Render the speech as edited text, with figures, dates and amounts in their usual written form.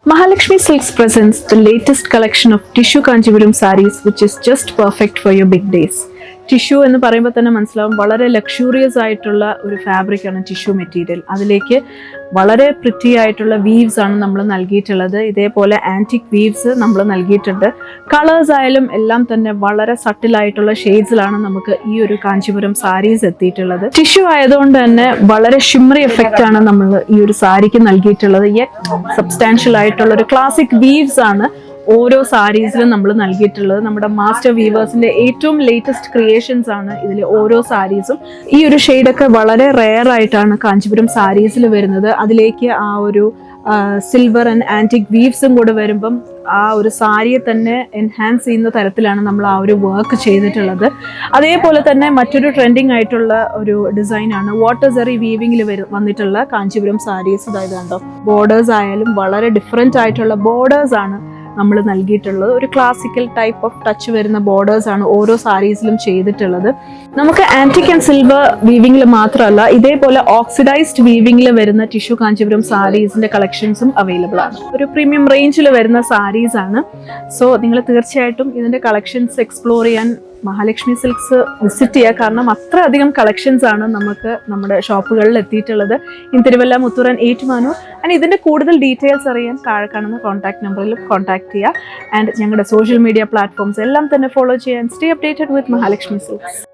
Mahalakshmi Silks presents the latest collection of tissue Kanchipuram sarees, which is just perfect for your big days. Tissue എന്ന് പറയുമ്പോൾ തന്നെ മനസ്സിലാവും വളരെ luxurious ആയിട്ടുള്ള ഒരു ഫാബ്രിക്കാണ് ടിഷ്യൂ മെറ്റീരിയൽ. അതിലേക്ക് വളരെ പ്രിറ്റി ആയിട്ടുള്ള വീവ്സ് ആണ് നമ്മൾ നൽകിയിട്ടുള്ളത്. ഇതേപോലെ ആൻറ്റിക് വീവ്സ് നമ്മൾ നൽകിയിട്ടുണ്ട്. കളേഴ്സ് ആയാലും എല്ലാം തന്നെ വളരെ സട്ടിലായിട്ടുള്ള ഷെയ്ഡ്സിലാണ് നമുക്ക് ഈ ഒരു കാഞ്ചീപുരം സാരീസ് എത്തിയിട്ടുള്ളത്. ടിഷ്യൂ ആയതുകൊണ്ട് തന്നെ വളരെ ഷിമ്മറി എഫക്റ്റ് ആണ് നമ്മൾ ഈ ഒരു സാരിക്ക് നൽകിയിട്ടുള്ളത്. സബ്സ്റ്റാൻഷ്യൽ ആയിട്ടുള്ള ഒരു ക്ലാസിക് വീവ്സ് ആണ് ഓരോ സാരീസിലും നമ്മൾ നൽകിയിട്ടുള്ളത്. നമ്മുടെ മാസ്റ്റർ വീവേഴ്സിന്റെ ഏറ്റവും ലേറ്റസ്റ്റ് ക്രിയേഷൻസ് ആണ് ഇതിൽ ഓരോ സാരീസും. ഈ ഒരു ഷെയ്ഡൊക്കെ വളരെ റെയർ ആയിട്ടാണ് കാഞ്ചീപുരം സാരീസിൽ വരുന്നത്. അതിലേക്ക് ആ ഒരു സിൽവർ ആൻഡ് ആന്റിക് വീവ്സും കൂടെ വരുമ്പം ആ ഒരു സാരിയെ തന്നെ എൻഹാൻസ് ചെയ്യുന്ന തരത്തിലാണ് നമ്മൾ ആ ഒരു വർക്ക് ചെയ്തിട്ടുള്ളത്. അതേപോലെ തന്നെ മറ്റൊരു ട്രെൻഡിങ് ആയിട്ടുള്ള ഒരു ഡിസൈനാണ് വാട്ടർ സെറി വീവിങ്ങിൽ വന്നിട്ടുള്ള കാഞ്ചീപുരം സാരീസ്. അതായത് കണ്ടോ, ബോർഡേഴ്സ് ആയാലും വളരെ ഡിഫറെൻ്റ് ആയിട്ടുള്ള ബോർഡേഴ്സ് ആണ് നമ്മൾ നൽകിയിട്ടുള്ളത്. ഒരു ക്ലാസിക്കൽ ടൈപ്പ് ഓഫ് ടച്ച് വരുന്ന ബോർഡേഴ്സ് ആണ് ഓരോ സാരീസിലും ചെയ്തിട്ടുള്ളത്. നമുക്ക് ആന്റിക് ആൻഡ് സിൽവർ വീവിങ്ങിൽ മാത്രമല്ല, ഇതേപോലെ ഓക്സിഡൈസ്ഡ് വീവിങ്ങിൽ വരുന്ന ടിഷ്യൂ കാഞ്ചീപുരം സാരീസിന്റെ കളക്ഷൻസും അവൈലബിൾ ആണ്. ഒരു പ്രീമിയം റേഞ്ചിൽ വരുന്ന സാരീസ് ആണ്. സോ നിങ്ങൾ തീർച്ചയായിട്ടും ഇതിന്റെ കളക്ഷൻസ് എക്സ്പ്ലോർ ചെയ്യാൻ മഹാലക്ഷ്മി സിൽക്സ് വിസിറ്റ് ചെയ്യുക. കാരണം അത്രയധികം കളക്ഷൻസ് ആണ് നമുക്ക് നമ്മുടെ ഷോപ്പുകളിൽ എത്തിയിട്ടുള്ളത്. ഇൻ തിരുവല്ല, മുത്തൂർ, ഏറ്റുമാനൂർ. ആൻഡ് ഇതിൻ്റെ കൂടുതൽ ഡീറ്റെയിൽസ് അറിയാൻ താഴെ കാണുന്ന കോൺടാക്ട് നമ്പറിൽ കോൺടാക്ട് ചെയ്യുക. ആൻഡ് ഞങ്ങളുടെ സോഷ്യൽ മീഡിയ പ്ലാറ്റ്ഫോംസ് എല്ലാം തന്നെ ഫോളോ ചെയ്യാൻ സ്റ്റേ അപ്ഡേറ്റഡ് വിത്ത് മഹാലക്ഷ്മി സിൽക്സ്.